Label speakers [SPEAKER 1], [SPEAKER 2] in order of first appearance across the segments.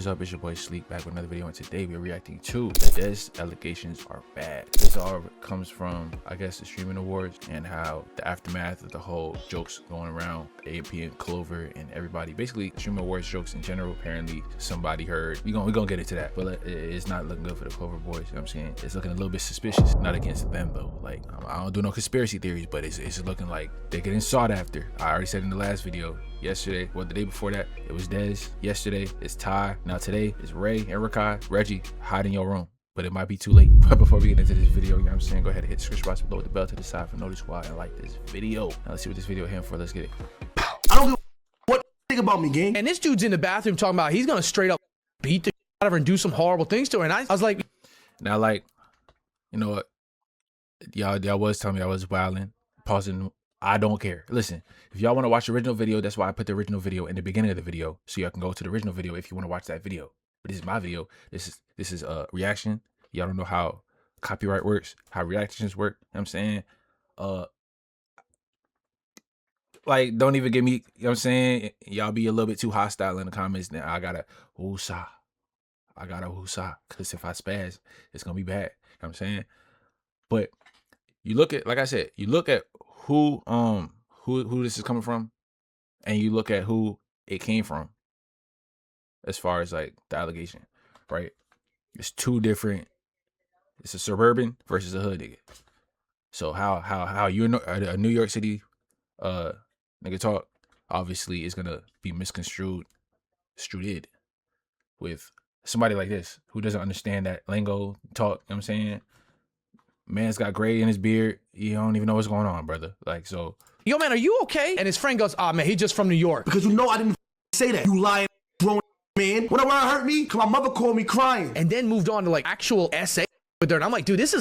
[SPEAKER 1] up? It's your boy Sleek back with another video, and today we're reacting to the Dezz allegations are bad. This all comes from, I guess, the streaming awards and how the aftermath of the whole jokes going around AP and Clover and everybody, basically streaming awards jokes in general. Apparently somebody heard. We're gonna get into that, but it's not looking good for the Clover boys. You know what I'm saying? It's looking a little bit suspicious. Not against them though. Like, I don't do no conspiracy theories, but it's looking like they're getting sought after. I already said in the last video. Yesterday, well, the day before that, it was Dezz. Yesterday, it's Ty. Now today, it's Ray and Rakai. Reggie, hide in your room. But it might be too late. But before we get into this video, you know what I'm saying? Go ahead and hit the subscribe box below with the bell to the side for notice why and like this video. Now let's see what this video is here for. Let's get it.
[SPEAKER 2] I don't give a what think about me, gang.
[SPEAKER 3] And this dude's in the bathroom talking about he's gonna straight up beat the out of her and do some horrible things to her. And I was like,
[SPEAKER 1] now, like, you know what? Y'all was telling me I was wilding, pausing. I don't care. Listen, if y'all want to watch the original video, that's why I put the original video in the beginning of the video, so y'all can go to the original video if you want to watch that video. But this is my video. This is a reaction. Y'all don't know how copyright works, how reactions work. You know what I'm saying? Like, don't even get me, you know what I'm saying? Y'all be a little bit too hostile in the comments. Then I gotta woosah. I gotta woosah. Because if I spaz, it's gonna be bad. You know what I'm saying? But you look at, like I said, you look at who this is coming from, and you look at who it came from as far as like the allegation, right? It's two different. It's a suburban versus a hood nigga. So how you're a New York City nigga talk obviously is gonna be misconstrued with somebody like this who doesn't understand that lingo talk. You know what I'm saying? Man's got gray in his beard. You don't even know what's going on, brother. Like, so.
[SPEAKER 3] yo, man, are you okay? And his friend goes, ah, man, he's just from New York.
[SPEAKER 2] Because you know I didn't say that. You lying grown man. Whenever it hurt me, cause my mother called me crying.
[SPEAKER 3] And then moved on to like actual essay with her. And I'm like, dude, this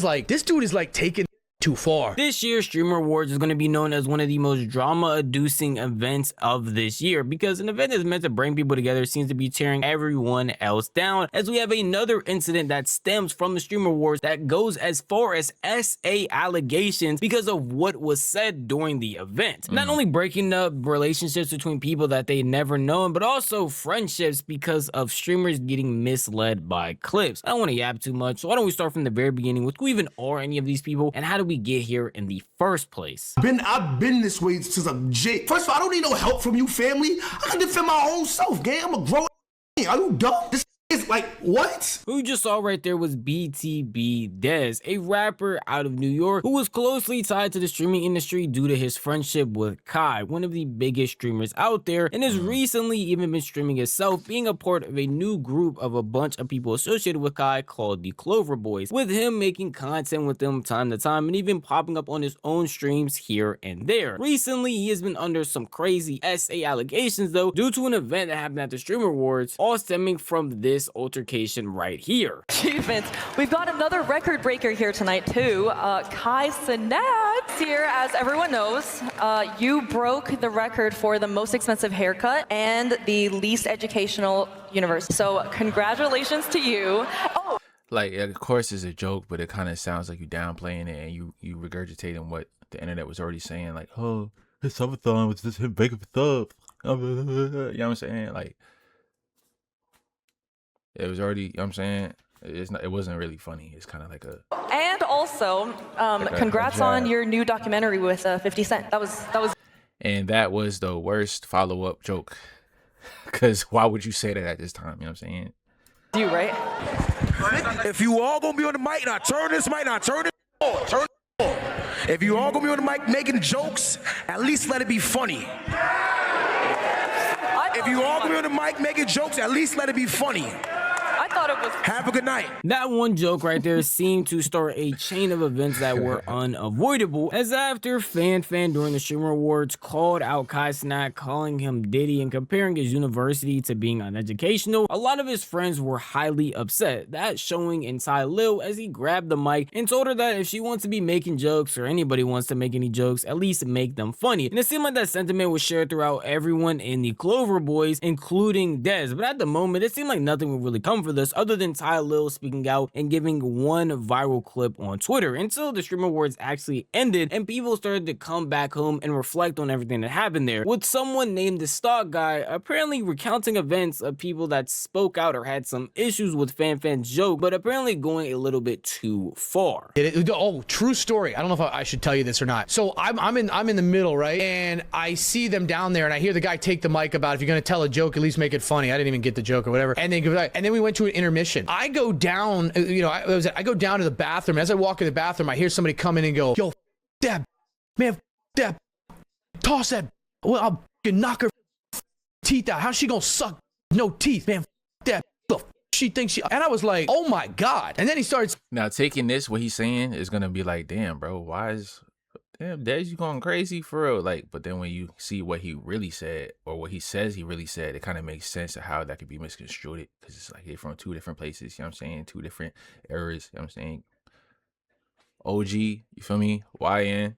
[SPEAKER 3] dude is like taking too far.
[SPEAKER 4] This year's Streamer Awards is going to be known as one of the most drama-inducing events of this year, because an event that's meant to bring people together seems to be tearing everyone else down, as we have another incident that stems from the Streamer Awards that goes as far as SA allegations because of what was said during the event. Not only breaking up relationships between people that they never known, but also friendships because of streamers getting misled by clips. I don't want to yap too much, so why don't we start from the very beginning with who even are any of these people and how do we get here in the first place?
[SPEAKER 2] I've been this way since I'm Jake. First of all, I don't need no help from you, family. I can defend my own self, gang. I'm a grown man. Are you dumb? This is like, what?
[SPEAKER 4] Who you just saw right there was BTB Dezz, a rapper out of New York who was closely tied to the streaming industry due to his friendship with Kai, one of the biggest streamers out there, and has recently even been streaming himself, being a part of a new group of a bunch of people associated with Kai called the Clover Boys, with him making content with them time to time and even popping up on his own streams here and there. Recently, he has been under some crazy SA allegations though, due to an event that happened at the Streamer Awards, all stemming from this altercation right here.
[SPEAKER 5] Achievements. We've got another record breaker here tonight too. Kai Cenat here, as everyone knows. You broke the record for the most expensive haircut and the least educational universe. So congratulations to you. Oh.
[SPEAKER 1] Like, of course it's a joke, but it kind of sounds like you downplaying it and you regurgitating what the internet was already saying. Like, oh, his subathon was just him breaking up. You know what I'm saying? Like, it was already, you know what I'm saying? It wasn't really funny. It's kind of like a...
[SPEAKER 5] And also, congrats on your new documentary with 50 Cent. That was...
[SPEAKER 1] And that was the worst follow-up joke. Because why would you say that at this time? You know what I'm saying?
[SPEAKER 5] You, right?
[SPEAKER 6] If you all gonna be on the mic, now turn this mic, now turn it on, turn it on. If you all gonna be on the mic making jokes, at least let it be funny. If you all gonna be on the mic making jokes, at least let it be funny.
[SPEAKER 5] I thought it was...
[SPEAKER 6] Have a good night.
[SPEAKER 4] That one joke right there seemed to start a chain of events that were unavoidable, as after Fan during the Streamer Awards called out Kai Cenat, calling him Diddy and comparing his university to being uneducational, a lot of his friends were highly upset. That showing in Ty Lil as he grabbed the mic and told her that if she wants to be making jokes, or anybody wants to make any jokes, at least make them funny. And it seemed like that sentiment was shared throughout everyone in the Clover Boys, including Dezz. But at the moment, it seemed like nothing would really come for this other than Ty Lil speaking out and giving one viral clip on Twitter until the Streamer Awards actually ended and people started to come back home and reflect on everything that happened there, with someone named the Stock Guy apparently recounting events of people that spoke out or had some issues with FanFan's joke, but apparently going a little bit too far.
[SPEAKER 3] Oh, true story. I don't know if I should tell you this or not. So I'm in the middle, right? And I see them down there, and I hear the guy take the mic about, if you're gonna tell a joke, at least make it funny. I didn't even get the joke or whatever. And then we went to an intermission. I go down, I go down to the bathroom. As I walk in the bathroom, I hear somebody come in and go, "Yo, that man, that toss that. Well, I'll knock her teeth out. How's she gonna suck no teeth, man? That she thinks she." And I was like, "Oh my god!" And then he starts.
[SPEAKER 1] Now taking this, what he's saying is gonna be like, "Damn, bro, why is Dezz, you going crazy for real?" Like, but then when you see what he really said or what he says he really said, it kind of makes sense of how that could be misconstrued, because it's like they're from two different places. You know what I'm saying? Two different eras. You know what I'm saying? OG, you feel me? YN.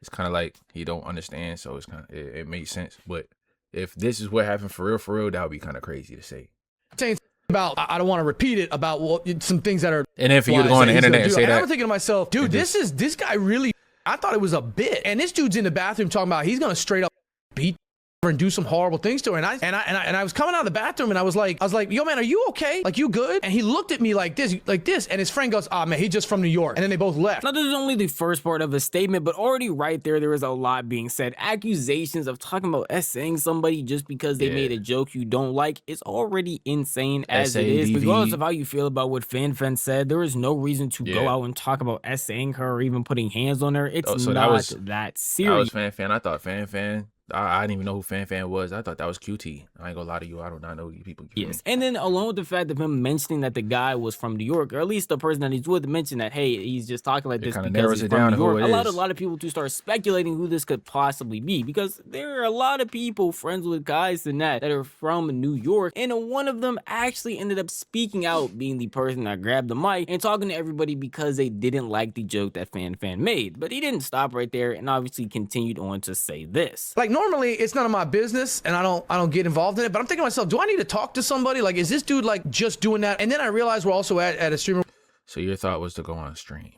[SPEAKER 1] It's kind of like he don't understand, so it's kind of it makes sense. But if this is what happened for real, that would be kind of crazy to say.
[SPEAKER 3] Saying about, I don't want to repeat it, about some things that are.
[SPEAKER 1] And then for you to go on the internet and say that,
[SPEAKER 3] I'm thinking to myself, dude, this guy really. I thought it was a bit, and this dude's in the bathroom talking about he's gonna straight up beat her and do some horrible things to her. And I was coming out of the bathroom, and I was like, "Yo, man, are you okay? Like, you good?" And he looked at me like this, and his friend goes, "Ah, man, he's just from New York." And then they both left.
[SPEAKER 4] Now, this is only the first part of a statement, but already right there is a lot being said. Accusations of talking about saying somebody just because they made a joke you don't like is already insane as it is. Regardless of how you feel about what FanFan said, there is no reason to go out and talk about saying her or even putting hands on her. It's not that serious.
[SPEAKER 1] That was FanFan. I thought FanFan. I didn't even know who FanFan was. I thought that was QT. I ain't gonna lie to you. I do not know you people.
[SPEAKER 4] Yes. And then along with the fact of him mentioning that the guy was from New York, or at least the person that he's with mentioned that, hey, he's just talking like this because he's from New York, allowed a lot of people to start speculating who this could possibly be, because there are a lot of people friends with guys in that are from New York, and one of them actually ended up speaking out, being the person that grabbed the mic and talking to everybody because they didn't like the joke that FanFan made. But he didn't stop right there and obviously continued on to say this.
[SPEAKER 3] Like, normally it's none of my business and I don't get involved in it, but I'm thinking to myself, do I need to talk to somebody? Like, is this dude like just doing that? And then I realized we're also at a streamer.
[SPEAKER 1] So your thought was to go on stream.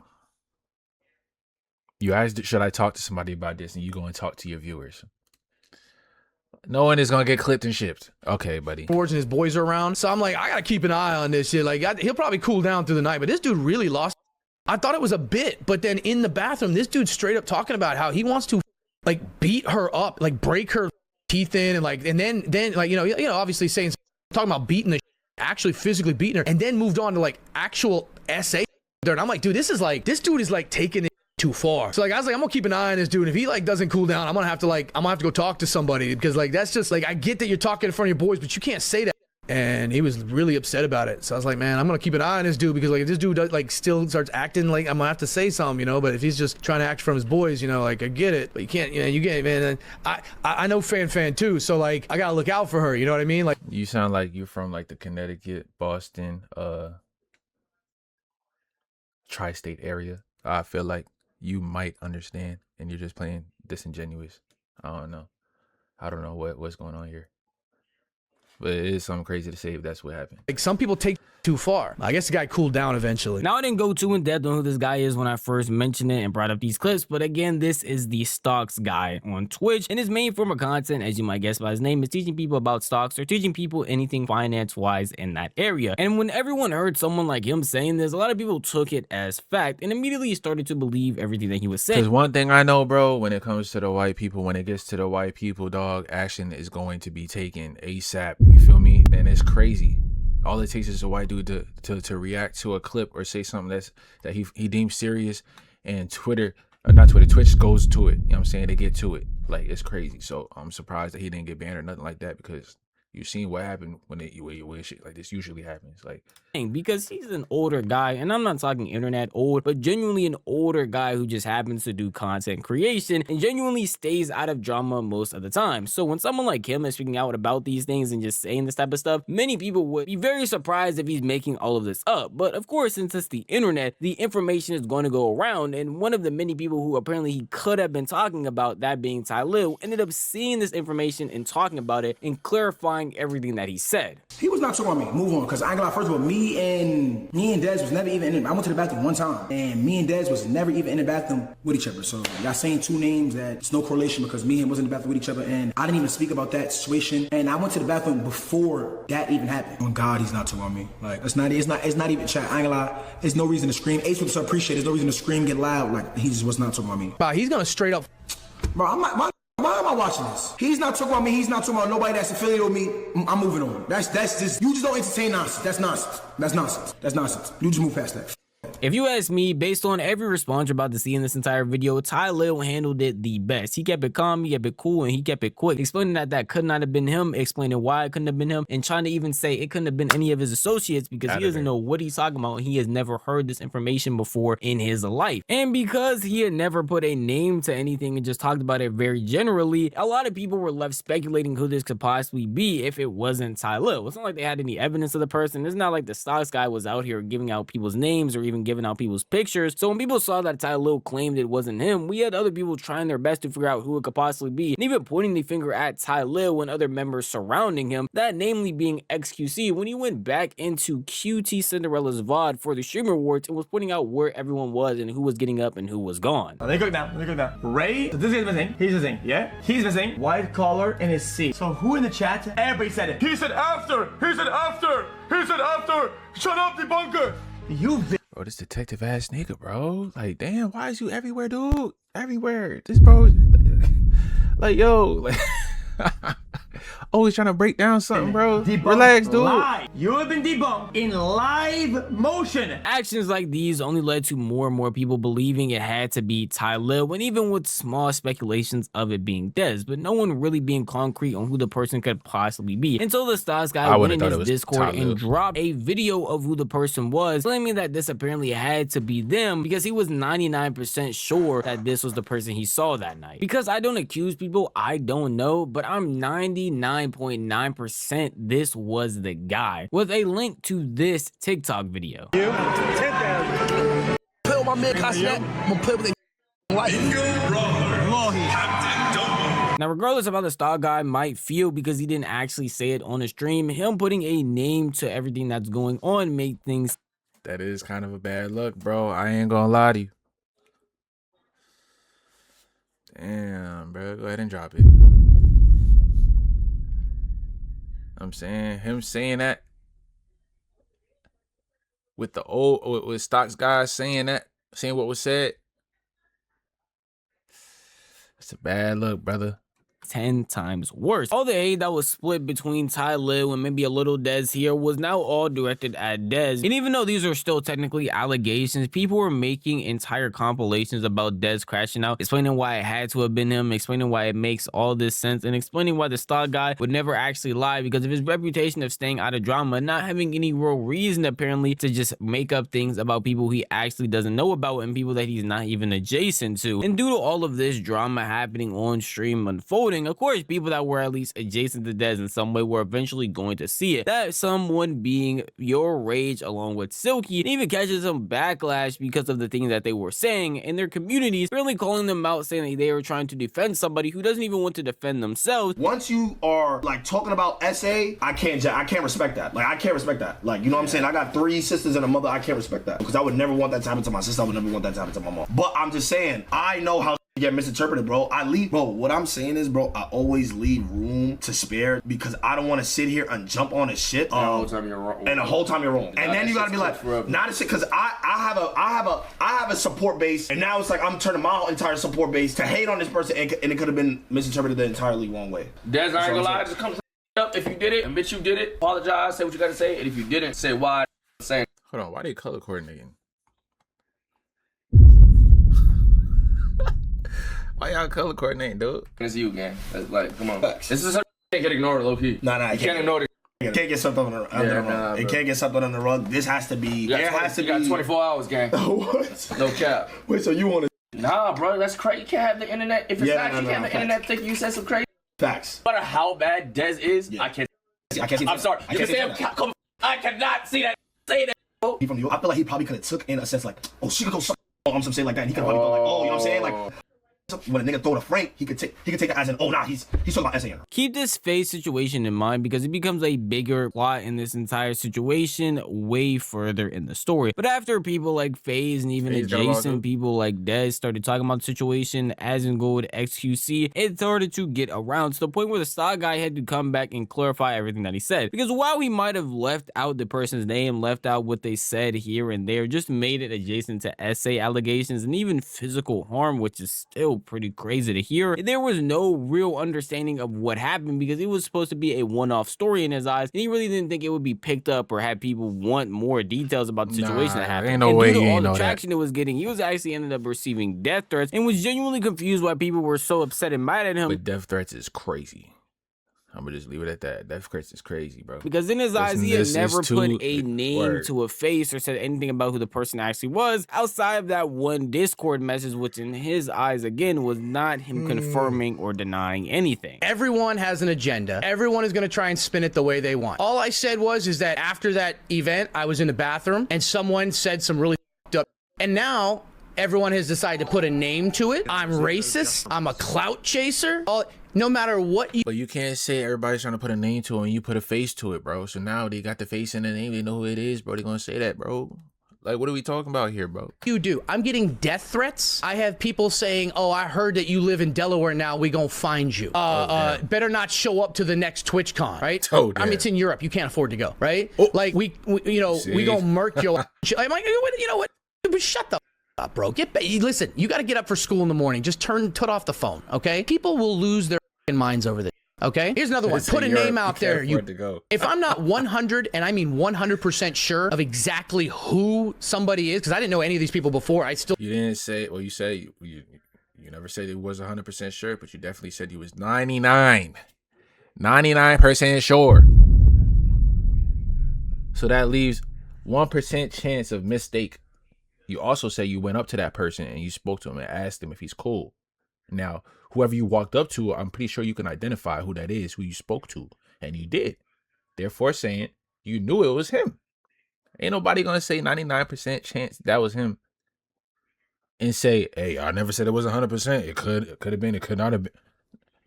[SPEAKER 1] You asked, should I talk to somebody about this? And you go and talk to your viewers. No one is gonna get clipped and shipped. Okay, buddy.
[SPEAKER 3] And his boys are around, so I'm like, I gotta keep an eye on this shit. Like, he'll probably cool down through the night, but this dude really lost. I thought it was a bit, but then in the bathroom, this dude's straight up talking about how he wants to like beat her up, like break her teeth in, and like, and then like, you know, obviously saying, talking about beating the actually physically beating her, and then moved on to like actual SA there. And I'm like, dude, this dude is like taking it too far. So like, I was like, I'm gonna keep an eye on this dude. If he like doesn't cool down, I'm gonna have to go talk to somebody, because like, that's just like, I get that you're talking in front of your boys, but you can't say that. And he was really upset about it. So I was like, man, I'm gonna keep an eye on this dude, because like, if this dude does, like still starts acting like, I'm gonna have to say something, you know. But if he's just trying to act from his boys, you know, like, I get it, but you can't, you know, you get it, man. And I know FanFan too, so like, I gotta look out for her, you know what I mean? Like,
[SPEAKER 1] you sound like you're from like the Connecticut, Boston, tri-state area. I feel like you might understand, and you're just playing disingenuous. I don't know what's going on here. But it is something crazy to say if that's what happened.
[SPEAKER 3] Like, some people take too far. I guess the guy cooled down eventually.
[SPEAKER 4] Now, I didn't go too in depth on who this guy is when I first mentioned it and brought up these clips, but again, this is the stocks guy on Twitch, and his main form of content, as you might guess by his name, is teaching people about stocks or teaching people anything finance-wise in that area. And when everyone heard someone like him saying this, a lot of people took it as fact and immediately started to believe everything that he was saying.
[SPEAKER 1] Because one thing I know, bro, when it comes to the white people, when it gets to the white people, dog, action is going to be taken ASAP. You feel me? And it's crazy. All it takes is a white dude to react to a clip or say something that he deems serious, and Twitch goes to it. You know what I'm saying? They get to it. Like, it's crazy. So I'm surprised that he didn't get banned or nothing like that, because you've seen what happened when shit like this usually happens. Like,
[SPEAKER 4] because he's an older guy, and I'm not talking internet old, but genuinely an older guy who just happens to do content creation and genuinely stays out of drama most of the time. So when someone like him is speaking out about these things and just saying this type of stuff, many people would be very surprised if he's making all of this up. But of course, since it's the internet, the information is going to go around, and one of the many people who apparently he could have been talking about, that being Ty Lil, ended up seeing this information and talking about it and clarifying verifying everything that he said.
[SPEAKER 7] He was not talking about me. Move on, because I ain't gonna lie. First of all, me and Dezz was never even in. I went to the bathroom one time, and me and Dezz was never even in the bathroom with each other. So y'all saying two names that it's no correlation, because me and him was in the bathroom with each other, and I didn't even speak about that situation. And I went to the bathroom before that even happened. Oh God, he's not talking about me. Like it's not even chat. I ain't gonna lie. There's no reason to scream. Ace would appreciate. There's no reason to scream, get loud. Like he just was not talking about me.
[SPEAKER 3] Wow, he's gonna straight up.
[SPEAKER 7] Bro, why am I watching this? He's not talking about me. He's not talking about nobody that's affiliated with me. I'm moving on. That's just, you just don't entertain nonsense. That's nonsense. That's nonsense. That's nonsense. You just move past that.
[SPEAKER 4] If you ask me, based on every response you're about to see in this entire video, Ty Lil handled it the best. He kept it calm, he kept it cool, and he kept it quick, explaining that could not have been him, explaining why it couldn't have been him, and trying to even say it couldn't have been any of his associates because he doesn't know what he's talking about and he has never heard this information before in his life. And because he had never put a name to anything and just talked about it very generally, a lot of people were left speculating who this could possibly be if it wasn't Ty Lil. It's not like they had any evidence of the person. It's not like the stocks guy was out here giving out people's names or even giving out people's pictures. So when people saw that Ty Lil claimed it wasn't him, we had other people trying their best to figure out who it could possibly be, and even pointing the finger at Ty Lil and other members surrounding him, that namely being XQC, when he went back into QT Cinderella's VOD for the Streamer Awards and was pointing out where everyone was and who was getting up and who was gone.
[SPEAKER 8] Let me go down. Ray, so this guy's missing. He's missing, yeah? He's missing. White collar in his seat. So who in the chat? Everybody said it. He said after. He said after. He said after. Shut up, debunker. You.
[SPEAKER 1] Bro, this detective ass nigga, bro. Like, damn, why is you everywhere, dude? Everywhere. This bro, like, yo, like, always trying to break down something, bro. Relax, dude.
[SPEAKER 8] Lie. You have been debunked in live motion.
[SPEAKER 4] Actions like these only led to more and more people believing it had to be Ty Lil, and even with small speculations of it being Dezz, but no one really being concrete on who the person could possibly be until the stocks guy went in his Discord and dropped a video of who the person was, claiming that this apparently had to be them because he was 99% sure that this was the person he saw that night. Because I don't accuse people, I don't know, but I'm 99.9% this was the guy, with a link to this TikTok video.
[SPEAKER 2] Play with my man, I'm gonna play with life.
[SPEAKER 4] Now, regardless of how the star guy might feel because he didn't actually say it on the stream, him putting a name to everything that's going on made things.
[SPEAKER 1] That is kind of a bad look, bro. I ain't gonna lie to you. Damn, bro. Go ahead and drop it. I'm saying, him saying that with the old, with stocks guys saying that, saying what was said. It's a bad look, brother.
[SPEAKER 4] 10 times worse. All the hate that was split between Ty Lil and maybe a little Dezz here was now all directed at Dezz. And even though these are still technically allegations, people were making entire compilations about Dezz crashing out, explaining why it had to have been him, explaining why it makes all this sense, and explaining why the star guy would never actually lie because of his reputation of staying out of drama and not having any real reason apparently to just make up things about people he actually doesn't know about and people that he's not even adjacent to. And due to all of this drama happening on stream unfolding, of course, people that were at least adjacent to Dezz in some way were eventually going to see it. That someone being Your Rage along with Silky, and even catches some backlash because of the things that they were saying in their communities, really calling them out, saying that they were trying to defend somebody who doesn't even want to defend themselves.
[SPEAKER 2] Once you are like talking about SA, I can't respect that. Like I can't respect that. Like, you know what I'm saying? I got 3 sisters and a mother. I can't respect that because I would never want that to happen to my sister. I would never want that to happen to my mom. But I'm just saying, I know how get misinterpreted, bro. What I'm saying is, bro, I always leave room to spare because I don't want to sit here and jump on a shit.
[SPEAKER 9] And the whole time you're wrong.
[SPEAKER 2] And the whole time you're wrong. And then you gotta be like, not a shit, because I have a support base, and now it's like I'm turning my entire support base to hate on this person, and it could have been misinterpreted the entirely wrong way.
[SPEAKER 9] Dezz, I ain't gonna lie, just come up if you did it, admit you did it, apologize, say what you gotta say, and if you didn't, say why. Saying.
[SPEAKER 1] Hold on, why they color coordinating? Why y'all color coordinating, dude?
[SPEAKER 9] It's you, gang. That's like, come on. This is something you can't get ignored, low key.
[SPEAKER 2] Nah,
[SPEAKER 9] you can't ignore it.
[SPEAKER 2] It can't get something on the rug. It can't get something on the rug. This has to be.
[SPEAKER 9] You got 24 hours, gang.
[SPEAKER 2] What?
[SPEAKER 9] No cap.
[SPEAKER 2] Wait, so you want to?
[SPEAKER 9] Nah, bro, that's crazy. You can't have the internet. If it's not, you can't have the internet think you said some crazy.
[SPEAKER 2] Facts.
[SPEAKER 9] No matter how bad Dezz is, I can't.
[SPEAKER 2] I'm
[SPEAKER 9] sorry. You can say I cannot see that. Say that.
[SPEAKER 2] He from New York. I feel like he probably could have took in a sense like, oh, she could go suck on some shit like that. And he could have gone like, oh, you know what I'm saying? Like. when a nigga throw to Frank, he could take that as an, oh nah, he's talking about SA.
[SPEAKER 4] Keep this FaZe situation in mind because it becomes a bigger plot in this entire situation way further in the story. But after people like FaZe and even adjacent people like Dezz started talking about the situation, as in Gold XQC, it started to get around to the point where the Star guy had to come back and clarify everything that he said. Because while he might have left out the person's name, left out what they said here and there, just made it adjacent to SA allegations and even physical harm, which is still pretty crazy to hear, there was no real understanding of what happened because it was supposed to be a one-off story in his eyes, and he really didn't think it would be picked up or have people want more details about the situation that happened.
[SPEAKER 1] Ain't no
[SPEAKER 4] and
[SPEAKER 1] way
[SPEAKER 4] due to
[SPEAKER 1] he
[SPEAKER 4] all the
[SPEAKER 1] know
[SPEAKER 4] traction it was getting, he was actually ended up receiving death threats and was genuinely confused why people were so upset and mad at him.
[SPEAKER 1] But death threats is crazy. I'm gonna just leave it at that. Death threats is crazy, bro.
[SPEAKER 4] Because in his eyes, he had never put a name to a face or said anything about who the person actually was outside of that one Discord message, which in his eyes, again, was not him confirming or denying anything.
[SPEAKER 3] Everyone has an agenda. Everyone is going to try and spin it the way they want. All I said is that after that event, I was in the bathroom and someone said some really up, and now everyone has decided to put a name to it. I'm racist. I'm a clout chaser. No matter what you...
[SPEAKER 1] But you can't say everybody's trying to put a name to it and you put a face to it, bro. So now they got the face in the name. They know who it is, bro. They're going to say that, bro. Like, what are we talking about here, bro?
[SPEAKER 3] You do. I'm getting death threats. I have people saying, oh, I heard that you live in Delaware now. We gonna find you. Better not show up to the next TwitchCon, right?
[SPEAKER 1] Oh,
[SPEAKER 3] I mean, it's in Europe. You can't afford to go, right?
[SPEAKER 1] Oh.
[SPEAKER 3] Like, we gonna murk your... I'm like, you know what? Shut the up, bro. Listen, you got to get up for school in the morning. Just turn off the phone, okay? People will lose their minds over this, okay? Here's another one. Put a name out there. If I'm not 100, and I mean 100% sure of exactly who somebody is, because I didn't know any of these people before, I still...
[SPEAKER 1] You didn't say... Well, you said... You never said it was 100% sure, but you definitely said he was 99% sure. So that leaves 1% chance of mistake. You also say you went up to that person and you spoke to him and asked him if he's cool. Now, whoever you walked up to, I'm pretty sure you can identify who that is, who you spoke to. And you did. Therefore saying you knew it was him. Ain't nobody going to say 99% chance that was him. And say, hey, I never said it was 100%. It could have been. It could not have been.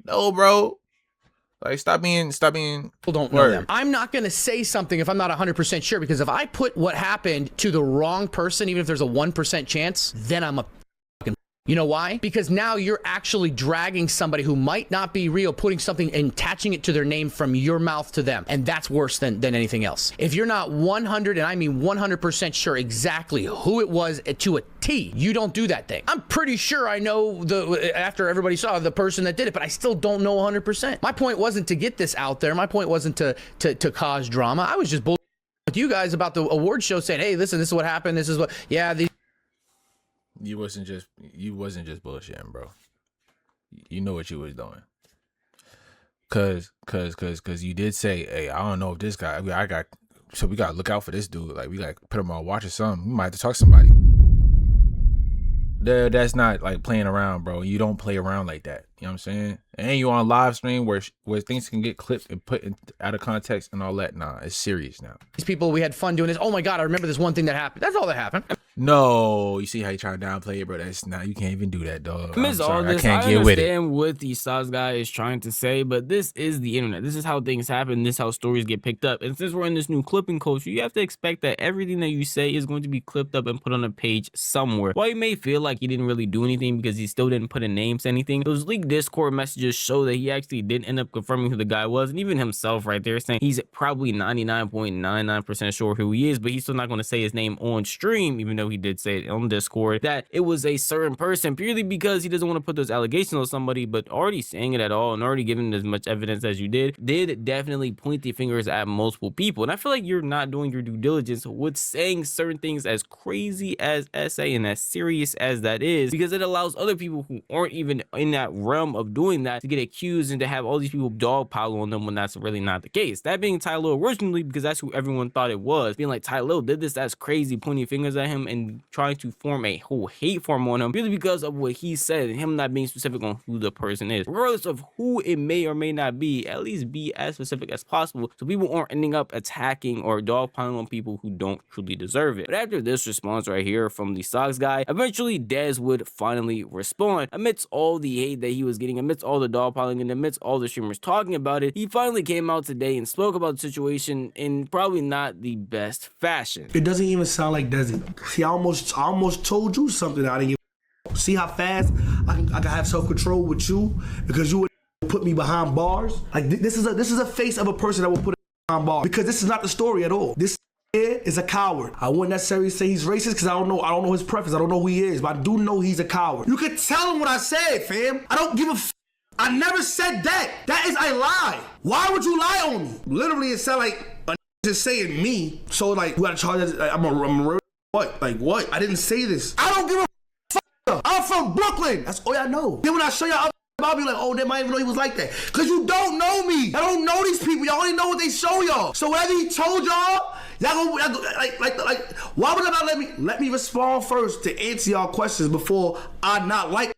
[SPEAKER 1] No, bro. Like, stop being.
[SPEAKER 3] People don't know them. I'm not going to say something if I'm not 100% sure, because if I put what happened to the wrong person, even if there's a 1% chance, then I'm a... You know why? Because now you're actually dragging somebody who might not be real, putting something and attaching it to their name from your mouth to them. And that's worse than anything else. If you're not 100, and I mean 100% sure exactly who it was to a T, you don't do that thing. I'm pretty sure I know after everybody saw the person that did it, but I still don't know 100%. My point wasn't to get this out there. My point wasn't to cause drama. I was just bullshitting with you guys about the award show saying, hey, listen, this is what happened. This is what, yeah, these...
[SPEAKER 1] You wasn't just bullshitting, bro. You know what you was doing. Cause you did say, hey, I don't know if this guy, so we gotta look out for this dude. Like, we gotta put him on watch or something. We might have to talk to somebody. That's not like playing around, bro. You don't play around like that. You know what I'm saying? And you on live stream where things can get clipped and put out of context and all that. Nah, it's serious now.
[SPEAKER 3] These people, we had fun doing this. Oh my God, I remember this one thing that happened. That's all that happened.
[SPEAKER 1] No, you see how you try to downplay it, bro? That's not. You can't even do that, dog.
[SPEAKER 4] Amidst all this, I understand what the sauce guy is trying to say, but this is the internet. This is how things happen. This is how stories get picked up. And since we're in this new clipping culture, you have to expect that everything that you say is going to be clipped up and put on a page somewhere. While you may feel like he didn't really do anything because he still didn't put a name to anything, those leaked Discord messages show that he actually did end up confirming who the guy was, and even himself right there saying he's probably 99.99% sure who he is, but he's still not going to say his name on stream, even though he did say it on Discord that it was a certain person, purely because he doesn't want to put those allegations on somebody. But already saying it at all and already giving as much evidence as you did definitely point the fingers at multiple people. And I feel like you're not doing your due diligence with saying certain things as crazy as SA and as serious as that is, because it allows other people who aren't even in that realm of doing that to get accused and to have all these people dogpile on them when that's really not the case. That being Ty Lil originally, because that's who everyone thought it was, being like, Ty Lil did this, that's crazy, pointing fingers at him, and trying to form a whole hate form on him really because of what he said and him not being specific on who the person is. Regardless of who it may or may not be, at least be as specific as possible so people aren't ending up attacking or dogpiling on people who don't truly deserve it. But after this response right here from the Sox guy, eventually Dezz would finally respond. Amidst all the hate that he was getting, amidst all the dogpiling, and amidst all the streamers talking about it, he finally came out today and spoke about the situation in probably not the best fashion.
[SPEAKER 7] It doesn't even sound like Dezzy. See, I almost told you something I didn't give. See how fast I can have self-control with you because you would put me behind bars. Like this is a face of a person that will put it behind bars because this is not the story at all. This is a coward. I wouldn't necessarily say he's racist because I don't know his preference. I don't know who he is, but I do know he's a coward. You could tell him what I said, fam. I don't give a I never said that. That is a lie. Why would you lie on me? Literally, it sound like a just saying me. So like, you gotta charge us. I'm a what? Like what? I didn't say this. I don't give a I'm from Brooklyn. That's all I know. Then when I show y'all, I'll be like, oh, they might even know he was like that. Cause you don't know me. I don't know these people. Y'all only know what they show y'all. So whatever he told y'all go like. Why would I not let me respond first to answer y'all questions before I not like?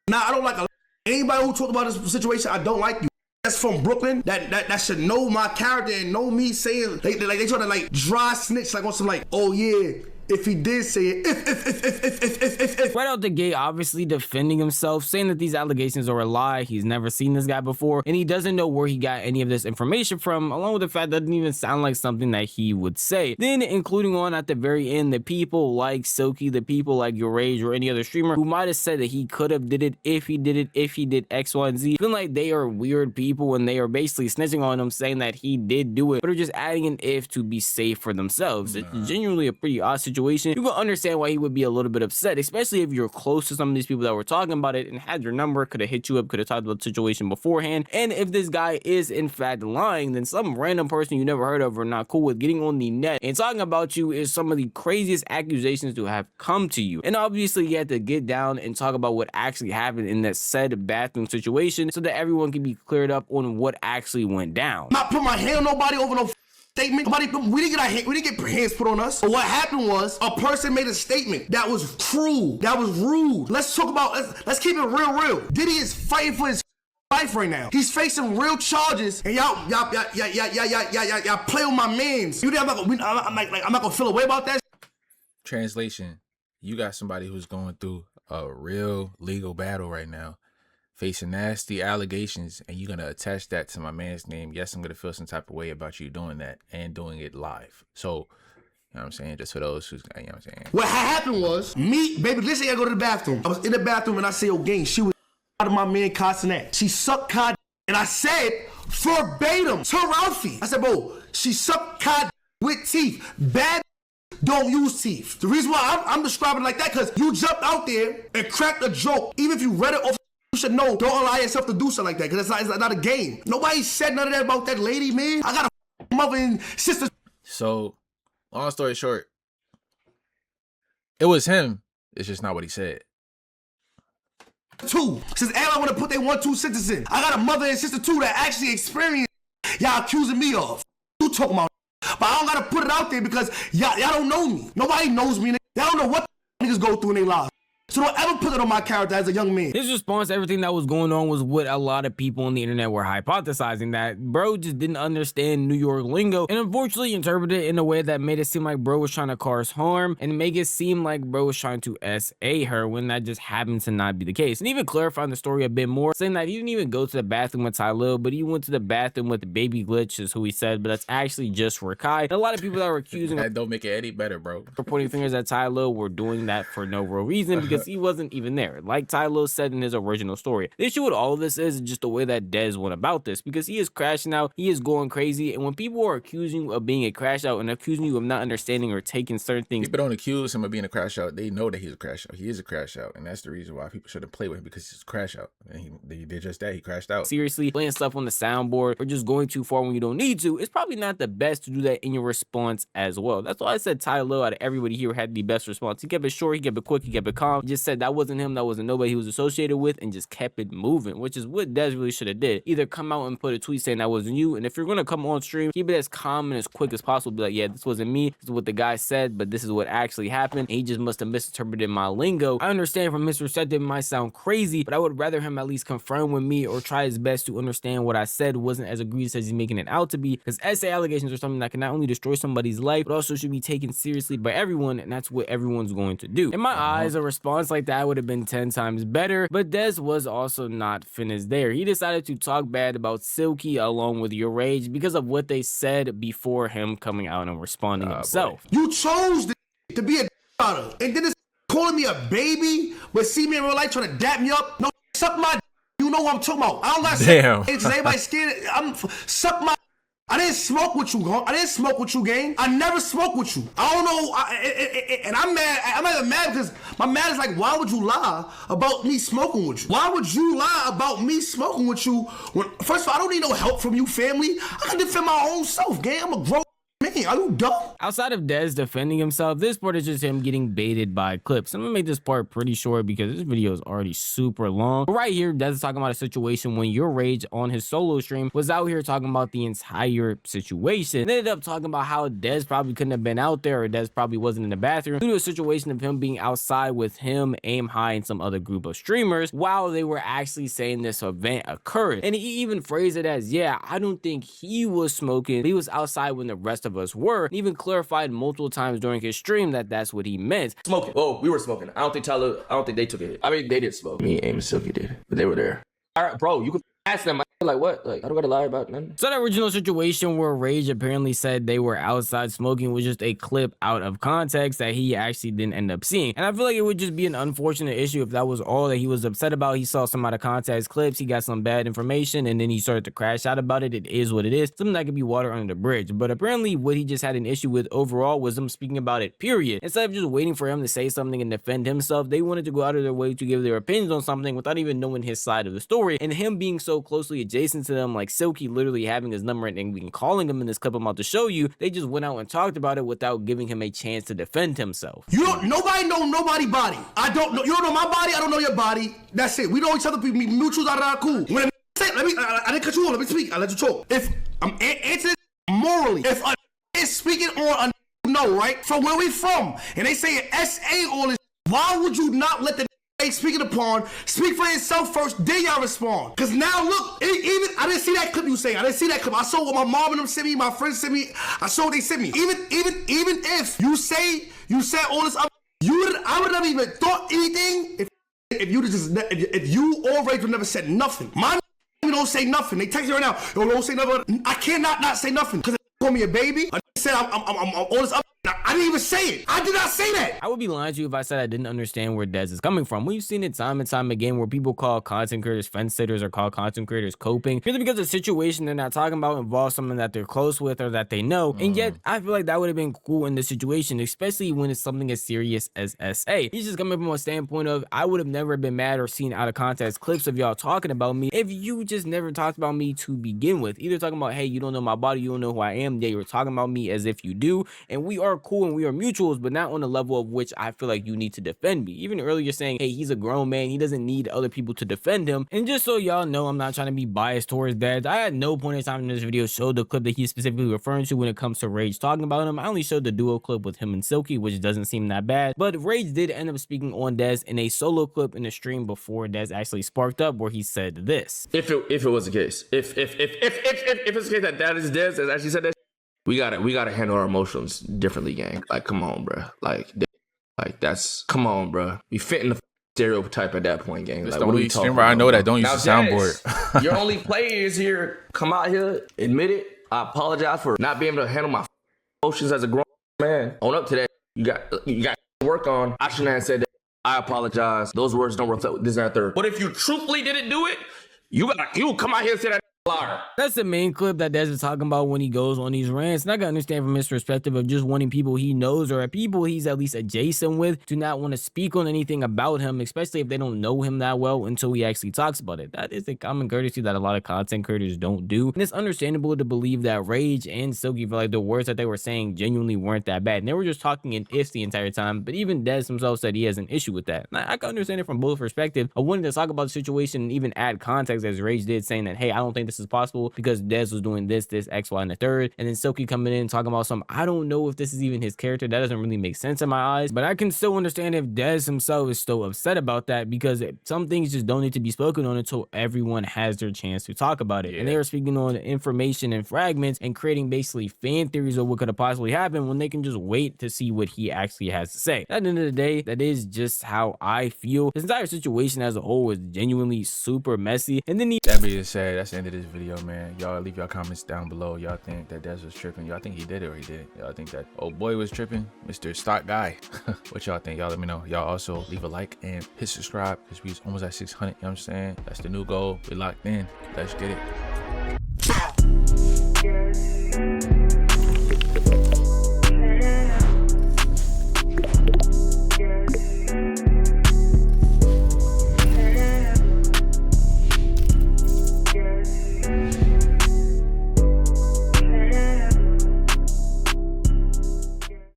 [SPEAKER 7] Nah, I don't like anybody who talked about this situation. I don't like you. That's from Brooklyn. That should know my character and know me saying they try to like dry snitch like on some like, oh yeah. If he did say it, if.
[SPEAKER 4] Right out the gate, obviously defending himself, saying that these allegations are a lie. He's never seen this guy before, and he doesn't know where he got any of this information from, along with the fact that it doesn't even sound like something that he would say. Then, including on at the very end, the people like Silky, the people like Your Rage or any other streamer who might have said that he could have did it if he did X, Y, and Z, feeling like they are weird people and they are basically snitching on him, saying that he did do it, but are just adding an if to be safe for themselves. It's genuinely a pretty odd situation. You can understand why he would be a little bit upset, especially if you're close to some of these people that were talking about it and had your number, could have hit you up, could have talked about the situation beforehand. And if this guy is in fact lying, then some random person you never heard of or not cool with getting on the net and talking about you is some of the craziest accusations to have come to you. And obviously you have to get down and talk about what actually happened in that said bathroom situation so that everyone can be cleared up on what actually went down.
[SPEAKER 7] Not put my hand on nobody over no statement. We didn't get hands put on us. But what happened was a person made a statement that was cruel, that was rude. Let's keep it real. Diddy is fighting for his life right now. He's facing real charges, and y'all play with my mans. You think I'm not gonna feel a way about that?
[SPEAKER 1] Translation: you got somebody who's going through a real legal battle right now, facing nasty allegations, and you're gonna attach that to my man's name. Yes, I'm gonna feel some type of way about you doing that and doing it live. So, you know what I'm saying? Just for those who's, you know what I'm saying?
[SPEAKER 7] What happened was, baby, let's say I go to the bathroom. I was in the bathroom and I say, yo, gang, she was out of my man Castanet. She sucked cod, and I said verbatim to Ralphie. I said, bro, she sucked cod with teeth. Bad don't use teeth. The reason why I'm describing it like that, because you jumped out there and cracked a joke. Even if you read it off, you should know, don't allow yourself to do something like that, because it's not a game. Nobody said none of that about that lady, man. I got a mother and sister.
[SPEAKER 1] So, long story short, it was him. It's just not what he said.
[SPEAKER 7] Two, since everyone want to put their 1-2 sentence in. I got a mother and sister too that actually experienced y'all accusing me of. You talking about, but I don't gotta put it out there because y'all don't know me. Nobody knows me. They don't know what niggas go through in their lives. So don't ever put it on my character as a young man.
[SPEAKER 4] His response to everything that was going on was what a lot of people on the internet were hypothesizing, that bro just didn't understand New York lingo and unfortunately interpreted it in a way that made it seem like bro was trying to cause harm and make it seem like bro was trying to SA her when that just happened to not be the case. And even clarifying the story a bit more, saying that he didn't even go to the bathroom with Ty Lil, but he went to the bathroom with Baby Glitch, is who he said, but that's actually just Rakai. And a lot of people that were accusing
[SPEAKER 1] that don't make it any better, bro.
[SPEAKER 4] For pointing fingers at Ty Lil were doing that for no real reason because he wasn't even there, like Ty Lil said in his original story. The issue with all of this is just the way that Dezz went about this, because he is crashing out, he is going crazy, and when people are accusing you of being a crash out and accusing you of not understanding or taking certain things,
[SPEAKER 1] people don't accuse him of being a crash out. They know that he's a crash out. He is a crash out, and that's the reason why people shouldn't play with him, because he's a crash out. And they did just that. He crashed out.
[SPEAKER 4] Seriously, playing stuff on the soundboard or just going too far when you don't need to, it's probably not the best to do that in your response as well. That's why I said Ty Lil out of everybody here had the best response. He kept it short, he kept it quick, he kept it calm. He just said that wasn't him, that wasn't nobody he was associated with, and just kept it moving, which is what Dezz really should have did. Either come out and put a tweet saying that wasn't you, and if you're gonna come on stream, keep it as calm and as quick as possible. Be like, yeah, this wasn't me, this is what the guy said, but this is what actually happened, and he just must have misinterpreted my lingo. I understand from his perspective it might sound crazy, but I would rather him at least confirm with me or try his best to understand what I said wasn't as egregious as he's making it out to be, because SA allegations are something that can not only destroy somebody's life, but also should be taken seriously by everyone, and that's what everyone's going to do. In my eyes, a response like that would have been 10 times better, but Dezz was also not finished there. He decided to talk bad about Silky along with Your Rage because of what they said before him coming out and responding himself.
[SPEAKER 2] You chose to be a daughter, and then it's calling me a baby, but see me in real life trying to dap me up. No, suck my. You know what I'm talking about. I don't got
[SPEAKER 1] Damn.
[SPEAKER 2] It's everybody scared. Suck my. I didn't smoke with you, I didn't smoke with you, gang. I never smoked with you. I don't know, and I'm mad. I'm not even mad because my mad is like, why would you lie about me smoking with you? Why would you lie about me smoking with you when, first of all, I don't need no help from you, family. I can defend my own self, gang. I'm a grown man. Are you dumb?
[SPEAKER 4] Outside of Dezz defending himself, this part is just him getting baited by clips. I'm gonna make this part pretty short because this video is already super long. But right here, Dezz is talking about a situation when Your Rage on his solo stream was out here talking about the entire situation. And ended up talking about how Dezz probably couldn't have been out there, or Dezz probably wasn't in the bathroom due to a situation of him being outside with him, Aim High, and some other group of streamers while they were actually saying this event occurred. And he even phrased it as, yeah, I don't think he was smoking, but he was outside when the rest of us were, and even clarified multiple times during his stream that that's what he meant.
[SPEAKER 9] Smoking. Oh, we were smoking. I don't think they took it. I mean, they did smoke. Me, Aim, and Silky did, but they were there. All right, bro, you can ask them. Like what? Like I don't gotta lie about nothing.
[SPEAKER 4] So that original situation where Rage apparently said they were outside smoking was just a clip out of context that he actually didn't end up seeing. And I feel like it would just be an unfortunate issue if that was all that he was upset about. He saw some out of context clips, he got some bad information, and then he started to crash out about it. It is what it is. Something that could be water under the bridge. But apparently what he just had an issue with overall was them speaking about it, period. Instead of just waiting for him to say something and defend himself, they wanted to go out of their way to give their opinions on something without even knowing his side of the story. And him being so closely adjacent to them, like Silky literally having his number and even calling him in this clip I'm about to show you, they just went out and talked about it without giving him a chance to defend himself.
[SPEAKER 2] Nobody know nobody's body. I don't know. You don't know my body. I don't know your body. That's it. We know each other. We mutuals are cool. When I didn't cut you off. Let me speak. I let you talk. If I'm answering morally, if a is speaking on a no, right? From where we from, and they say SA all this, why would you not let the speaking upon speak for himself first, then y'all respond? Because now look, even I didn't see that clip you saying. I didn't see that clip. I saw what my mom and them sent me, my friends sent me. I saw what they sent me. Even if you said all this up, I would have never even thought anything if you or Rage would never said nothing. My don't say nothing. They text me right now. Yo, don't say nothing. I cannot not say nothing because they call me a baby. I said I'm all this up. I didn't even say it. I did not say that.
[SPEAKER 4] I would be lying to you if I said I didn't understand where Dezz is coming from. We've seen it time and time again where people call content creators fence sitters or call content creators coping purely because the situation they're not talking about involves someone that they're close with or that they know. And yet, I feel like that would have been cool in this situation, especially when it's something as serious as SA. He's just coming from a standpoint of, I would have never been mad or seen out of context clips of y'all talking about me if you just never talked about me to begin with. Either talking about, hey, you don't know my body, you don't know who I am. Yeah, you were talking about me as if you do. And we are cool and we are mutuals, but not on the level of which I feel like you need to defend me. Even earlier saying, hey, he's a grown man, he doesn't need other people to defend him. And just so y'all know, I'm not trying to be biased towards Dezz. I had no point in time in this video showed the clip that he's specifically referring to when it comes to Rage talking about him. I only showed the duo clip with him and Silky, which doesn't seem that bad. But Rage did end up speaking on Dezz in a solo clip in the stream before Dezz actually sparked up, where he said this.
[SPEAKER 9] If it was the case, if it's the case that is Dezz that actually said that, we gotta handle our emotions differently, gang. Like, come on, bro. Like that's, come on, bro. We fit in the stereotype at that point, gang. Like,
[SPEAKER 1] what are we talking about? I know that. Don't use the soundboard.
[SPEAKER 9] Your only players here, come out here, admit it. I apologize for not being able to handle my emotions as a grown man. Own up to that. You got to work on. I shouldn't have said that. I apologize. Those words don't reflect this and that third. But if you truthfully didn't do it, you come out here and say that
[SPEAKER 4] That's the main clip that Dezz is talking about when he goes on these rants. And I can understand from his perspective of just wanting people he knows or people he's at least adjacent with to not want to speak on anything about him, especially if they don't know him that well until he actually talks about it. That is a common courtesy that a lot of content creators don't do. And it's understandable to believe that Rage and Silky feel like the words that they were saying genuinely weren't that bad. And they were just talking in ifs the entire time. But even Dezz himself said he has an issue with that. And I can understand it from both perspectives. I wanted to talk about the situation and even add context as Rage did, saying that, hey, I don't think this is possible because Dezz was doing this, X, Y, and the third. And then Silky coming in talking about some, I don't know if this is even his character. That doesn't really make sense in my eyes. But I can still understand if Dezz himself is still upset about that, because some things just don't need to be spoken on until everyone has their chance to talk about it. And they are speaking on information and fragments and creating basically fan theories of what could have possibly happened when they can just wait to see what he actually has to say. At the end of the day, that is just how I feel. This entire situation as a whole was genuinely super messy. And then
[SPEAKER 1] that being said, that's the end of this video, man. Y'all leave your comments down below. Y'all think that Dezz was tripping? Y'all think he did it or he didn't? Y'all think that old boy was tripping? Mr. Stock Guy. What y'all think? Y'all let me know. Y'all also leave a like and hit subscribe because we almost at 600. You know what I'm saying? That's the new goal. We locked in. Let's get it.